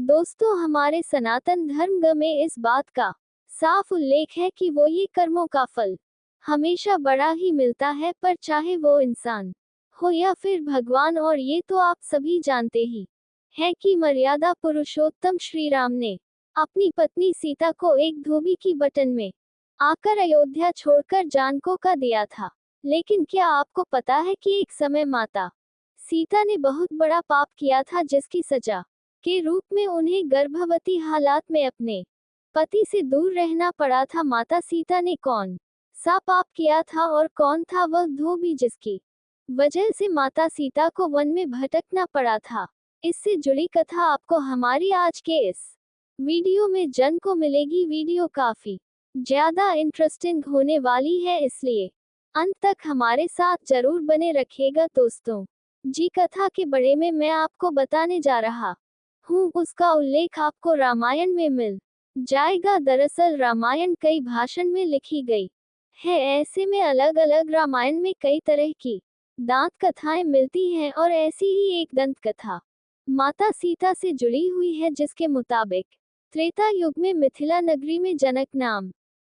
दोस्तों, हमारे सनातन धर्म में इस बात का साफ उल्लेख है कि वो ये कर्मों का फल हमेशा बड़ा ही मिलता है, पर चाहे वो इंसान हो या फिर भगवान। और ये तो आप सभी जानते ही हैं कि मर्यादा पुरुषोत्तम श्री राम ने अपनी पत्नी सीता को एक धोबी की बटन में आकर अयोध्या छोड़कर जानको का दिया था। लेकिन क्या आपको पता है कि एक समय माता सीता ने बहुत बड़ा पाप किया था, जिसकी सजा के रूप में उन्हें गर्भवती हालात में अपने पति से दूर रहना पड़ा था। माता सीता ने कौन सा पाप किया था और कौन था वह धोबी जिसकी वजह से माता सीता को वन में भटकना पड़ा था? इससे जुड़ी कथा आपको हमारी आज के इस वीडियो में जन को मिलेगी। वीडियो काफी ज्यादा इंटरेस्टिंग होने वाली है, इसलिए अंत तक हमारे साथ जरूर बने रखिएगा। दोस्तों जी, कथा के बारे में मैं आपको बताने जा रहा हूँ, उसका उल्लेख आपको रामायण में मिल जाएगा। दरअसल रामायण कई भाषण में लिखी गई है, ऐसे में अलग अलग रामायण में कई तरह की दांत कथाएं मिलती हैं और ऐसी ही एक दंत कथा माता सीता से जुड़ी हुई है, जिसके मुताबिक त्रेता युग में मिथिला नगरी में जनक नाम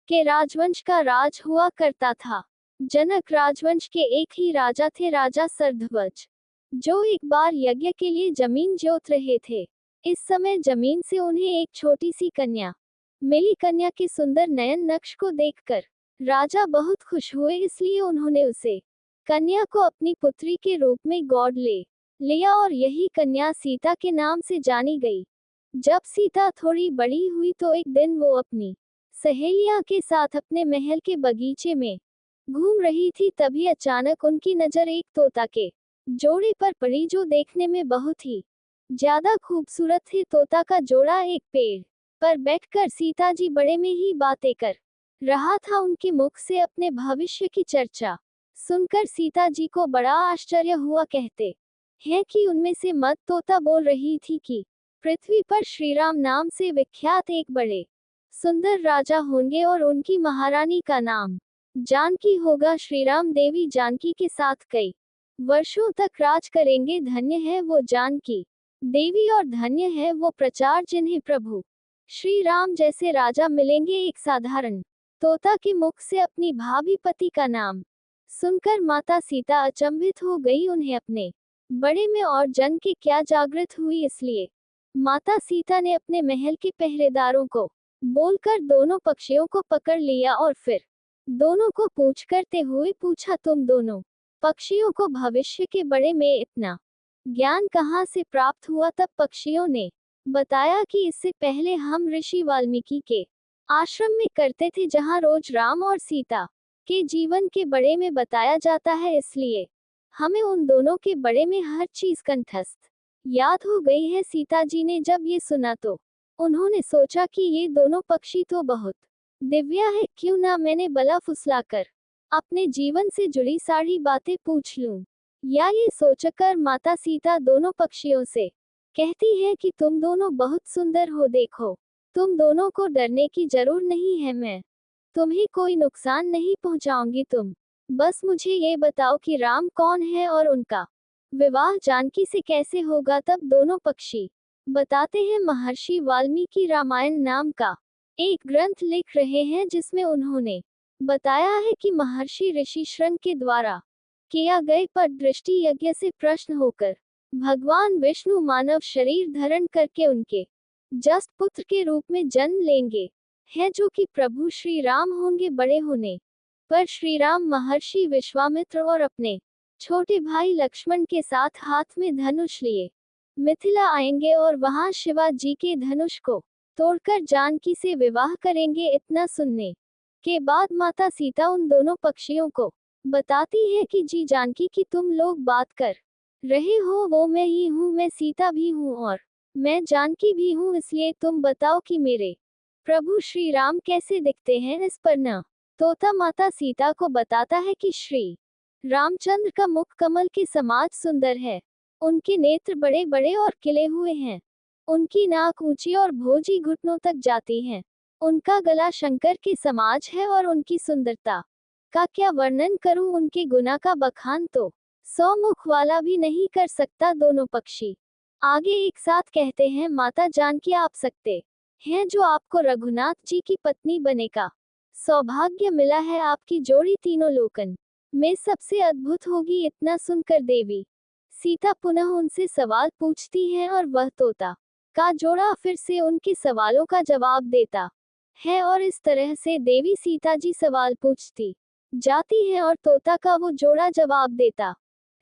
के राजवंश का राज हुआ करता था। जनक राजवंश के एक ही राजा थे, राजा सरध्वज, जो एक बार यज्ञ के लिए जमीन जोत रहे थे। इस समय जमीन से उन्हें एक छोटी सी कन्या मिली। कन्या के सुंदर नयन नक्श को देखकर राजा बहुत खुश हुए, इसलिए उन्होंने उसे कन्या को अपनी पुत्री के रूप में गोद ले लिया और यही कन्या सीता के नाम से जानी गई। जब सीता थोड़ी बड़ी हुई तो एक दिन वो अपनी सहेलियां के साथ अपने महल के बगीचे में घूम रही थी। तभी अचानक उनकी नजर एक तोता के जोड़े पर पड़ी, जो देखने में बहुत ही ज्यादा खूबसूरत थे। तोता का जोड़ा एक पेड़ पर बैठकर सीता जी बड़े में ही बातें कर रहा था। उनके मुख से अपने भविष्य की चर्चा सुनकर सीता जी को बड़ा आश्चर्य हुआ। कहते हैं कि उनमें से मत तोता बोल रही थी कि पृथ्वी पर श्रीराम नाम से विख्यात एक बड़े सुंदर राजा होंगे और उनकी महारानी का नाम जानकी होगा। श्रीराम देवी जानकी के साथ कई वर्षों तक राज करेंगे। धन्य है वो जानकी देवी और धन्य है वो प्रचार, जिन्हें प्रभु श्री राम जैसे राजा मिलेंगे। एक साधारण तोता के मुख से अपनी भाभी पति का नाम सुनकर माता सीता अचंभित हो गई। उन्हें अपने बड़े में और जन के क्या जागृत हुई, इसलिए माता सीता ने अपने महल के पहरेदारों को बोलकर दोनों पक्षियों को पकड़ लिया और फिर दोनों को पूछ करते हुए पूछा, तुम दोनों पक्षियों को भविष्य के बारे में इतना ज्ञान कहाँ से प्राप्त हुआ? तब पक्षियों ने बताया कि इससे पहले हम ऋषि वाल्मीकि के आश्रम में करते थे, जहाँ रोज राम और सीता के जीवन के बारे में बताया जाता है, इसलिए हमें उन दोनों के बारे में हर चीज कंठस्थ याद हो गई है। सीता जी ने जब ये सुना तो उन्होंने सोचा कि ये दोनों पक्षी तो बहुत दिव्य है, क्यों ना मैंने बला फुसलाकर अपने जीवन से जुड़ी सारी बातें पूछ लूं। या ये सोचकर माता सीता दोनों पक्षियों से कहती है कि तुम दोनों बहुत सुंदर हो, देखो तुम दोनों को डरने की जरूर नहीं है, मैं तुम्हें कोई नुकसान नहीं पहुंचाऊंगी। तुम बस मुझे ये बताओ कि राम कौन है और उनका विवाह जानकी से कैसे होगा? तब दोनों पक्षी बताते हैं, महर्षि वाल्मीकि रामायण नाम का एक ग्रंथ लिख रहे हैं, जिसमें उन्होंने बताया है कि महर्षि ऋषि श्रृंग के द्वारा किया गए पर दृष्टि यज्ञ से प्रश्न होकर भगवान विष्णु मानव शरीर धारण करके उनके जस्ट पुत्र के रूप में जन्म लेंगे है, जो कि प्रभु श्री राम होंगे। बड़े होने पर श्री राम महर्षि विश्वामित्र और अपने छोटे भाई लक्ष्मण के साथ हाथ में धनुष लिए मिथिला आएंगे और वहां शिवा जी के धनुष को तोड़कर जानकी से विवाह करेंगे। इतना सुनने के बाद माता सीता उन दोनों पक्षियों को बताती है कि जी जानकी की तुम लोग बात कर रहे हो वो मैं ही हूँ, मैं सीता भी हूँ और मैं जानकी भी हूँ, इसलिए तुम बताओ कि मेरे प्रभु श्री राम कैसे दिखते हैं? इस पर न तोता माता सीता को बताता है कि श्री रामचंद्र का मुख कमल के समान सुंदर है, उनके नेत्र बड़े बड़े और खिले हुए हैं, उनकी नाक ऊंची और भोजी घुटनों तक जाती है, उनका गला शंकर के समाज है और उनकी सुंदरता का क्या वर्णन करूं? उनके गुना का बखान तो 100 मुख वाला भी नहीं कर सकता। दोनों पक्षी आगे एक साथ कहते हैं, माता जानकी आप सकते हैं जो आपको रघुनाथ जी की पत्नी बने का सौभाग्य मिला है। आपकी जोड़ी तीनों लोकन में सबसे अद्भुत होगी। इतना सुनकर देवी सीता पुनः उनसे सवाल पूछती हैं और वह तोता का जोड़ा फिर से उनके सवालों का जवाब देता है। और इस तरह से देवी सीता जी सवाल पूछती जाती है और तोता का वो जोड़ा जवाब देता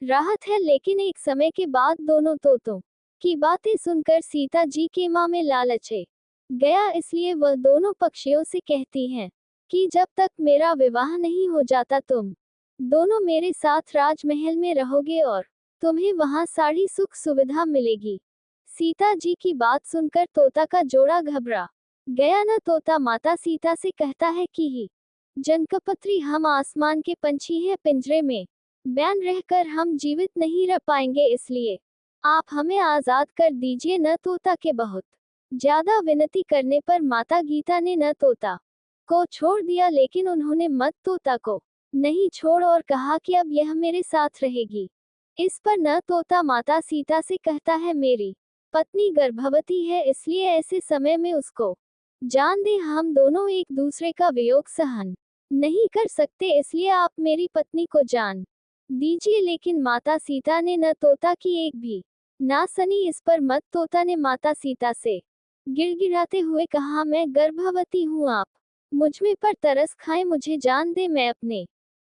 राहत है। लेकिन एक समय के बाद दोनों तोतों की बातें सुनकर सीता जी के मां में लालचे गया, इसलिए वह दोनों पक्षियों से कहती हैं कि जब तक मेरा विवाह नहीं हो जाता तुम दोनों मेरे साथ राजमहल में रहोगे और तुम्हें वहां सारी सुख सुविधा मिलेगी। सीता जी की बात सुनकर तोता का जोड़ा घबरा गया। न तोता माता सीता से कहता है कि ही जनकपत्री, हम आसमान के पंछी हैं, पिंजरे में बैन रहकर हम जीवित नहीं रह पाएंगे, इसलिए आप हमें आजाद कर दीजिए। न तोता के बहुत ज्यादा विनती करने पर माता गीता ने न तोता को छोड़ दिया, लेकिन उन्होंने मत तोता को नहीं छोड़ और कहा कि अब यह मेरे साथ रहेगी। इस पर न तोता माता सीता से कहता है, मेरी पत्नी गर्भवती है, इसलिए ऐसे समय में उसको जान दे, हम दोनों एक दूसरे का वियोग सहन नहीं कर सकते, इसलिए आप मेरी पत्नी को जान दीजिए। लेकिन माता सीता ने न तोता की एक भी ना सुनी। इस पर मत तोता ने माता सीता से गिड़गिड़ाते हुए कहा, मैं गर्भवती हूँ, आप मुझ में पर तरस खाएं, मुझे जान दे, मैं अपने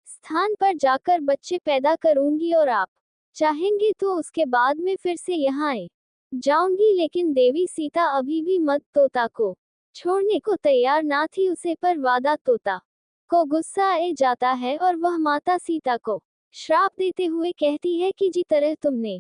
स्थान पर जाकर बच्चे पैदा करूंगी और आप चाहेंगे तो उसके बाद में फिर से यहाँ आए जाऊंगी। लेकिन देवी सीता अभी भी मत तोता को छोड़ने को तैयार ना थी। उसे पर वादा तोता को गुस्सा आ जाता है और वह माता सीता को श्राप देते हुए कहती है कि जिस तरह तुमने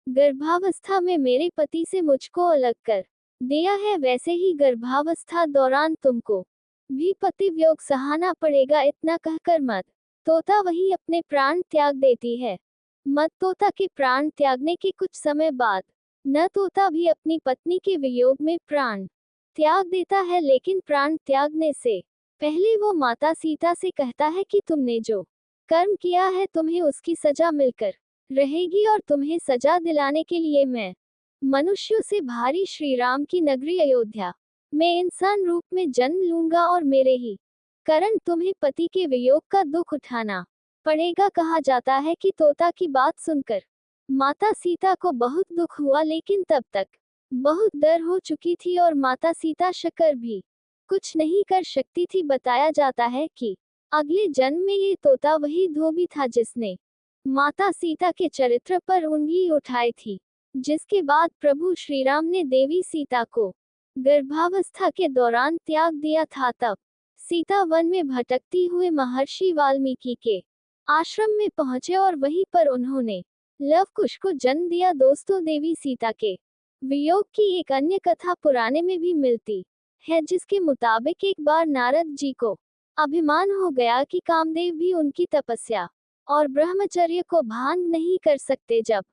गर्भावस्था में मेरे पति से मुझको अलग कर दिया है, वैसे ही गर्भावस्था दौरान तुमको भी पति वियोग सहाना पड़ेगा। इतना कहकर मत तोता वही अपने प्राण त्याग देती है। मत तोता के प्राण त्यागने के कुछ समय बाद न तोता भी अपनी पत्नी के वियोग में प्राण त्याग देता है, लेकिन प्राण त्यागने से पहले वो माता सीता से कहता है कि तुमने जो कर्म किया है तुम्हें उसकी सजा मिलकर रहेगी, और तुम्हें सजा दिलाने के लिए मैं मनुष्यों से भारी श्री राम की नगरी अयोध्या में इंसान रूप में जन्म लूंगा और मेरे ही कारण तुम्हें पति के वियोग का दुख उठाना पड़ेगा। कहा जाता है कि तोता की बात सुनकर माता सीता को बहुत दुख हुआ, लेकिन तब तक बहुत डर हो चुकी थी और माता सीता शकर भी कुछ नहीं कर सकती थी। बताया जाता है कि अगले जन्म में ये तोता वही धोबी था जिसने माता सीता के चरित्र पर उंगली उठाई थी, जिसके बाद प्रभु श्री राम ने देवी सीता को गर्भावस्था के दौरान त्याग दिया था। तब सीता वन में भटकती हुए महर्षि वाल्मीकि के आश्रम में पहुंचे और वहीं पर उन्होंने लव कुश को जन्म दिया। दोस्तों, देवी सीता के वियोग की एक अन्य कथा पुराने में भी मिलती है, जिसके मुताबिक एक बार नारद जी को अभिमान हो गया कि कामदेव भी उनकी तपस्या और ब्रह्मचर्य को भांग नहीं कर सकते। जब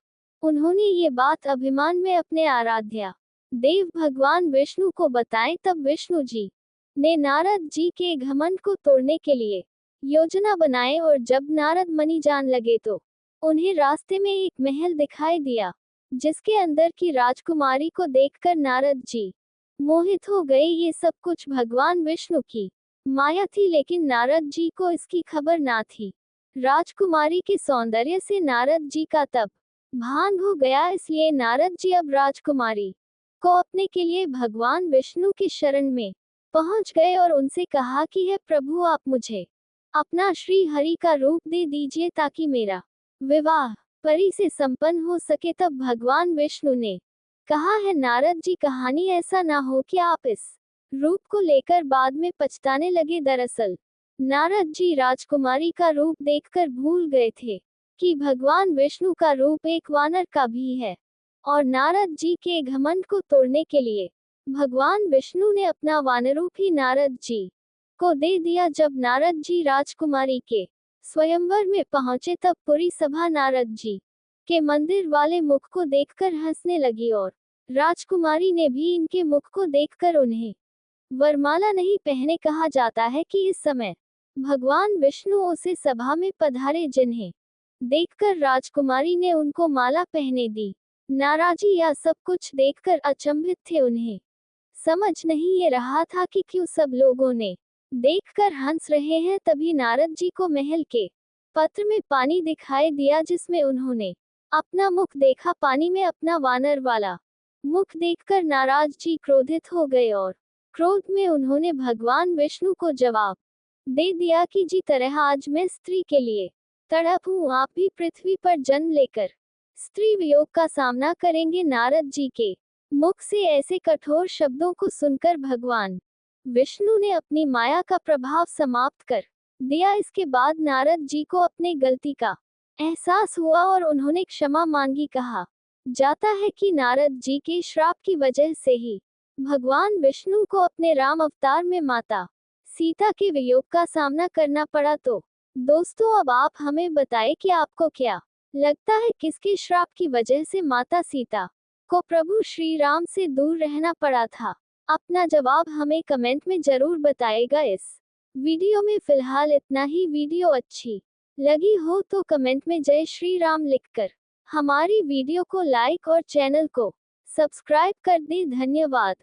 उन्होंने ये बात अभिमान में अपने आराध्या देव भगवान विष्णु को बताई, तब विष्णु जी ने नारद जी के घमंड को तोड़ने के लिए योजना बनाए। और जब नारद मनी जान लगे तो उन्हें रास्ते में एक महल दिखाई दिया, जिसके अंदर की राजकुमारी को देखकर नारद जी मोहित हो गए। ये सब कुछ भगवान विष्णु की माया थी, लेकिन नारद जी को इसकी खबर ना थी। राजकुमारी के सौंदर्य से नारद जी का तब भान हो गया, इसलिए नारद जी अब राजकुमारी को अपने के लिए भगवान विष्णु की शरण में पहुंच गए और उनसे कहा कि हे प्रभु, आप मुझे अपना श्री हरि का रूप दे दीजिए ताकि मेरा विवाह परी से संपन्न हो सके। तब भगवान विष्णु ने कहा है नारद जी, कहानी ऐसा ना हो कि आप इस रूप को लेकर बाद में पछताने लगे। दरअसल नारद जी राजकुमारी का रूप देखकर भूल गए थे कि भगवान विष्णु का रूप एक वानर का भी है, और नारद जी के घमंड को तोड़ने के लिए भगवान विष्णु ने अपना वानरूप ही नारद जी को दे दिया। जब नारद जी राजकुमारी के स्वयंवर में पहुंचे, तब पूरी सभा नारद जी के मंदिर वाले मुख को देखकर हंसने लगी और राजकुमारी ने भी इनके मुख को देखकर उन्हें वरमाला नहीं पहने। कहा जाता है कि इस समय भगवान विष्णु उसे सभा में पधारे, जिन्हें देखकर राजकुमारी ने उनको माला पहने दी। नाराजी या सब कुछ देखकर अचंभित थे। उन्हें समझ नहीं ये रहा था कि क्यों सब लोगों ने देखकर हंस रहे हैं। तभी नारद जी को महल के पत्र में पानी दिखाई दिया, जिसमें उन्होंने अपना मुख देखा। पानी में अपना वानर वाला मुख देखकर नाराज जी क्रोधित हो गए और क्रोध में उन्होंने भगवान विष्णु को जवाब दे दिया कि जी तरह आज मैं स्त्री के लिए तड़प हूँ, आप भी पृथ्वी पर जन्म लेकर स्त्री वियोग का सामना करेंगे। नारद जी के मुख से ऐसे कठोर शब्दों को सुनकर भगवान विष्णु ने अपनी माया का प्रभाव समाप्त कर दिया। इसके बाद नारद जी को अपने गलती का एहसास हुआ और उन्होंने क्षमा मांगी। कहा जाता है कि नारद जी के श्राप की वजह से ही भगवान विष्णु को अपने राम अवतार में माता सीता के वियोग का सामना करना पड़ा। तो दोस्तों, अब आप हमें बताएं कि आपको क्या लगता है, किसके श्राप की वजह से माता सीता को प्रभु श्री राम से दूर रहना पड़ा था? अपना जवाब हमें कमेंट में जरूर बताएगा। इस वीडियो में फिलहाल इतना ही। वीडियो अच्छी लगी हो तो कमेंट में जय श्री राम लिखकर हमारी वीडियो को लाइक और चैनल को सब्सक्राइब कर दें। धन्यवाद।